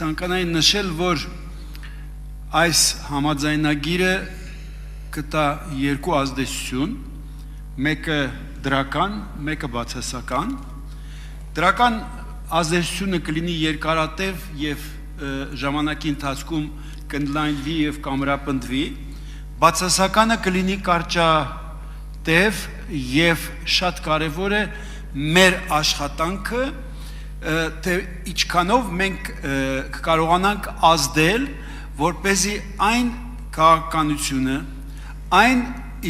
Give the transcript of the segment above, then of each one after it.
ցանկանայի նշել, որ այս համաձայնագիրը կտա երկու ազդեցություն, մեկը դրական, մեկը բացասական։ Դրական ազդեցությունը կլինի երկարատև եւ ժամանակի ընթացքում կընդլայնվի եւ կամրապնդվի, բացասականը կլինի կարճատև եւ շատ կարեւոր է մեր աշխատանքը, թե ինչքանով մենք կարողանանք ազդել, որպեսզի այն քաղաքականությունը, այն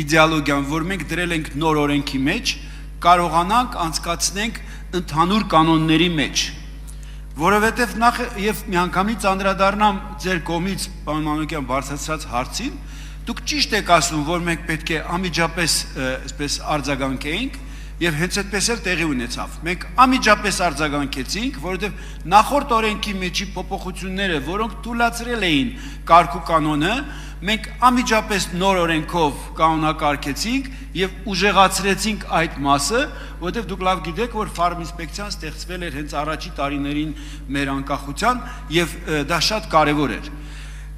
իդեալոգիան, որ մենք դրել ենք նոր օրենքի մեջ, կարողանանք անցկացնենք ընդհանուր կանոնների մեջ, որովհետև նախ եւ միանգամից անդրադառնամ ձեր կողմից պարոն Մանուկյան բարձրացրած հարցին, դուք ճիշտ եք ասում, որ մենք պետք է անմիջապես այսպես արձագանքեինք եւ հենց այդպես էլ տեղի ունեցավ։ Մենք անմիջապես արձագանքեցինք, որովհետեւ նախորդ օրենքի մեջի փոփոխությունները, որոնք թույլատրել էին կարգ ու կանոնը, մենք անմիջապես նոր օրենքով կանոնակարգեցինք եւ ուժեղացրեցինք այդ մասը, որովհետեւ դուք լավ գիտեք, որ ֆարմ ինսպեկցիան ստեղծվել էր հենց առաջի տարիներին մեր անկախության եւ դա շատ կարեւոր էր։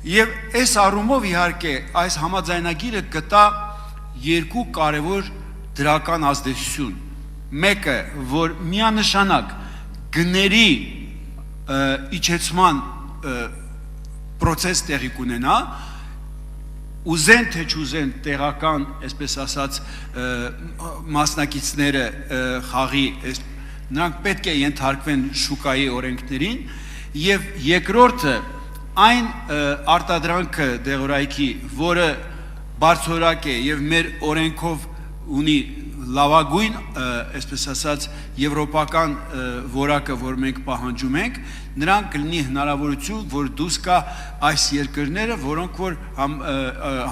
Եվ այս առումով իհարկե այս համաձայնագիրը կտա երկու կարևոր դրական ազդեցություն։ Մեկը, որ միանշանակ գների իջեցման process տեղի կունենա, ուզեն թե չուզեն տեղական, այսպես ասած, մասնակիցները խաղի, նրանք պետք է ենթարկվեն շուկայի օրենքներին, եւ երկրորդը այն արտադրանքը դեղորայքի, որը բարձրորակ է եւ մեր օրենքով ունի լավագույն, այսպես ասած, եվրոպական որակը, որ մենք պահանջում ենք, նրանք կլինի հնարավորություն, որ դուրս գա այս երկրները, որոնք որ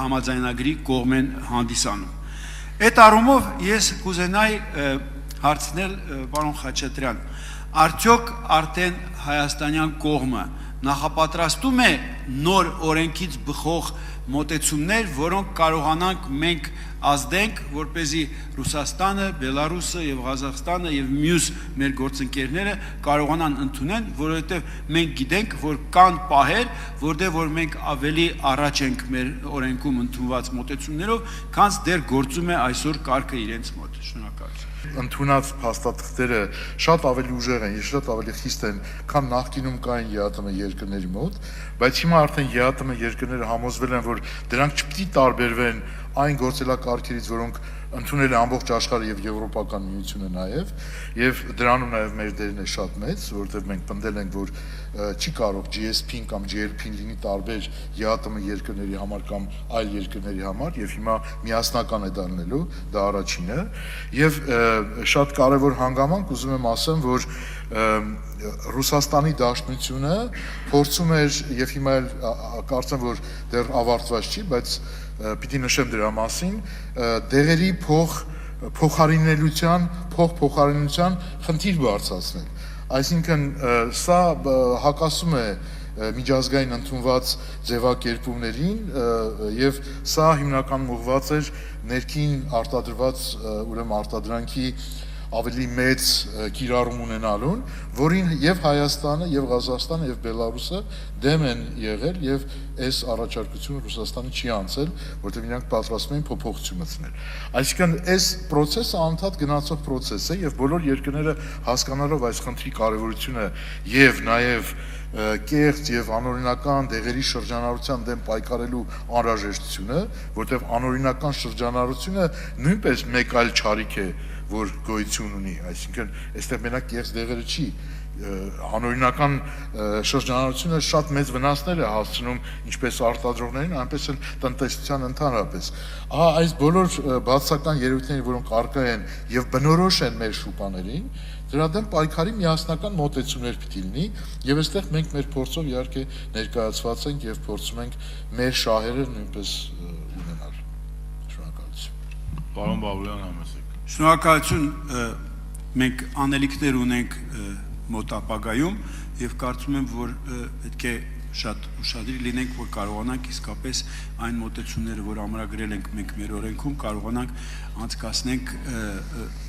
համաձայնագրի կողմ են հանդիսանում։ Այդ առումով ես կուզենայի հարցնել պարոն Խաչատրյան, արդյոք արդեն հայաստանյան կողմը նախապատրաստում է նոր օրենքից բխող մոտեցումներ, որոնք կարողանանք մենք ազդենք, որպեսզի Ռուսաստանը, Բելարուսը եւ Ղազախստանը եւ մյուս մեր գործընկերները կարողանան ընդունեն, որովհետեւ մենք գիտենք, որ կան պահեր, որտեղ որ մենք ավելի առաջ ենք մեր օրենքում ընդունված մոտեցումներով, քան դեռ գործում է այսօր կարգը իրենց մոտ։ Շնորհակալություն։ Ընդունած փաստաթղթերը շատ ավելի ուժեղ են եւ շատ ավելի խիստ են, քան նախկինում կային ԵԱՏՄ երկրների մոտ, բայց հիմա արդեն ԵԱՏՄ երկրները համոզվել են, որ դրանք չպիտի տարբերվեն այն գործելակարգերից, որոնք ընդունել է ամբողջ աշխարհը եւ Եվրոպական միությունը նաեւ, եւ դրանում նաեւ մեր դերն է շատ մեծ, որովհետեւ մենք պնդել ենք, որ չի կարող GSP-ին կամ GLP-ին լինի տարբեր ԵԱՏՄ երկրների համար կամ այլ երկրների համար, եւ հիմա միասնական է դառնալու, դա առաջինը, եւ շատ կարեւոր հանգամանք ուզում եմ ասեմ, որ Ռուսաստանի Դաշնությունը փորձում էր եւ հիմա էլ կարծեմ, որ դեռ ավարտված չի, բայց պիտի նշեմ դրա մասին, դեղերի փոխարինության խնդիր բարձրացնել։ Այսինքն սա հակասում է միջազգային ընդունված ձևակերպումներին եւ սա հիմնական ուղղված էր ներքին արտադրված ուրեմն արտադրանքի ավելի մեծ կիրառում ունենալուն, որին եւ Հայաստանը, եւ Ղազախստանը, եւ Բելարուսը դեմ են եղել եւ այս առաջարկությունը Ռուսաստանը չի անցել, որտեղ իրանք պատրաստվում են փոփոխություն մտցնել։ Այսինքն այս process-ը անդադ գնացող process է եւ բոլոր երկրները հասկանալով այս խնդրի կարեւորությունը եւ նաեւ կեղծ եւ անօրինական դեղերի շրջանառության դեմ պայքարելու անհրաժեշտությունը, որտեղ անօրինական շրջանառությունը նույնպես մեկ այլ չարիք է, որ գոյություն ունի, այսինքն այստեղ մենակ կեղծ դեղերը չի, անօրինական շրջանառությունը շատ մեծ վնասներ է հասցնում ինչպես արտադրողներին, այնպես էլ տնտեսության ընդհանրապես։ Ահա այս բոլոր բացասական երևույթները, որոնք առկա են եւ բնորոշ են մեր շուկաներին, դրա դեմ պայքարի միասնական մոտեցումներ պիտի լինի եւ այստեղ մենք մեր փորձով իհարկե ներկայացված ենք եւ փորձում ենք մեր շահերը նույնպես ունենալ։ Շնորհակալություն։ Պարոն Բաբլյան, համեցեք։ Շնորհակալություն, մենք անելիքներ ունենք մոտ ապագայում եւ կարծում եմ, որ պետք է շատ ուշադրի լինենք, որ կարողանանք իսկապես այն մոտեցումները, որ ամրագրել ենք մենք մեր օրենքում, կարողանանք անցկացնենք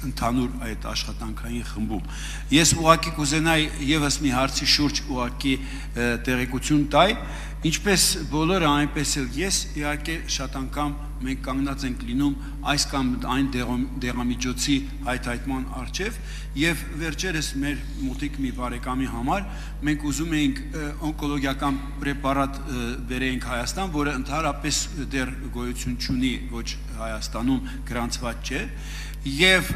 ընդհանուր այդ աշխատանքային խմբում։ Ես ուղղակի կուզենայի եւս մի հարցի շուրջ ուղղակի տեղեկություն տալ, ինչպես բոլորը, այնպես էլ ես, իհարկե շատ անգամ մենք կանգնած ենք լինում այս կամ այն դեղամիջոցի հայթայթման առջև եւ վերջերս մեր մոտիկ մի բարեկամի համար մենք ուզում էինք օնկոլոգիական պրեպարատ բերեինք Հայաստան, որը ընդհանրապես դեռ գոյություն չունի ոչ Հայաստանում գրանցված չէ եւ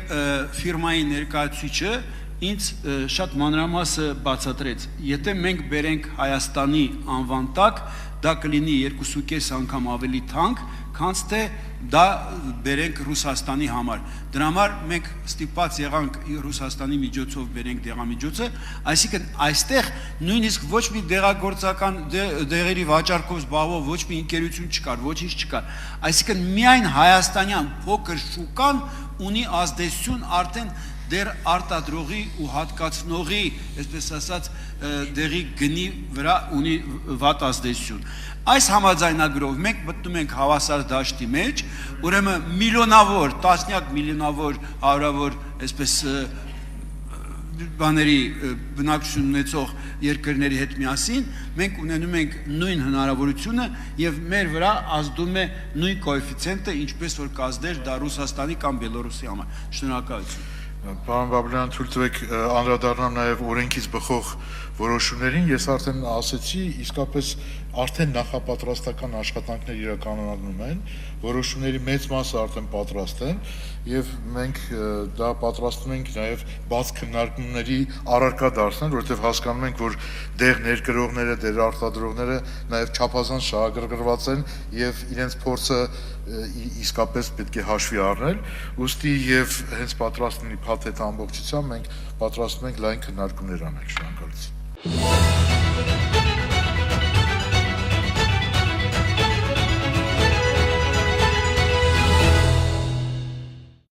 ֆիրմայի ներկայացուցիչը ինձ շատ մանրամասը բացատրեց, եթե մենք բերենք Հայաստանի անվան տակ, դա կլինի 2.5 անգամ ավելի թանկ, քան թե դա բերենք Ռուսաստանի համար։ Դրա համար մենք ստիպված եղանք Ռուսաստանի միջոցով բերենք դեղամիջոցը, այսինքն այստեղ նույնիսկ ոչ մի դեղագործական դեղերի վաճառքով զբաղվող ոչ մի ընկերություն չկար, ոչինչ չկար։ Այսինքն միայն հայաստանյան փոքր շուկան ունի ազդեցություն արդեն դեր արտադրողի ու հատկացնողի, այսպես ասած, դեղի գնի վրա ունի վատ ազդեցություն։ Այս համաձայնագրով մենք մտնում ենք հավասար դաշտի մեջ, ուրեմն միլիոնավոր, տասնյակ միլիոնավոր, հարյուրավոր, այսպես բաների բնակչություն ունեցող երկրների հետ միասին, մենք ունենում ենք նույն հնարավորությունը եւ մեր վրա ազդում է նույն կոեֆիցիենտը, ինչպես որ կազդեր դա Ռուսաստանի կամ Բելոռուսի համար։ Շնորհակալություն։ Պարոն Բաբլյան, թույլ տվեք անդրադառնամ նաև օրենքից բխող որոշումներին, ես արդեն ասեցի, իսկապես արդեն նախապատրաստական աշխատանքներ իրականանում են, որոշումների մեծ մասը արդեն պատրաստ են եւ մենք դա պատրաստում ենք նաև բաց քննարկումների առարկա դարձնել, որովհետեւ հասկանում ենք, որ դեղ ներկրողները, դեր արտադրողները նաև չափազանց շահագրգռված են եւ իրենց փորձը իսկապես պետք է հաշվի առնել, ուստի եւ հենց պատրաստ լինի փաթեթ ամբողջությամբ մենք պատրաստում ենք լայն քննարկումներ անել, շնորհակալություն։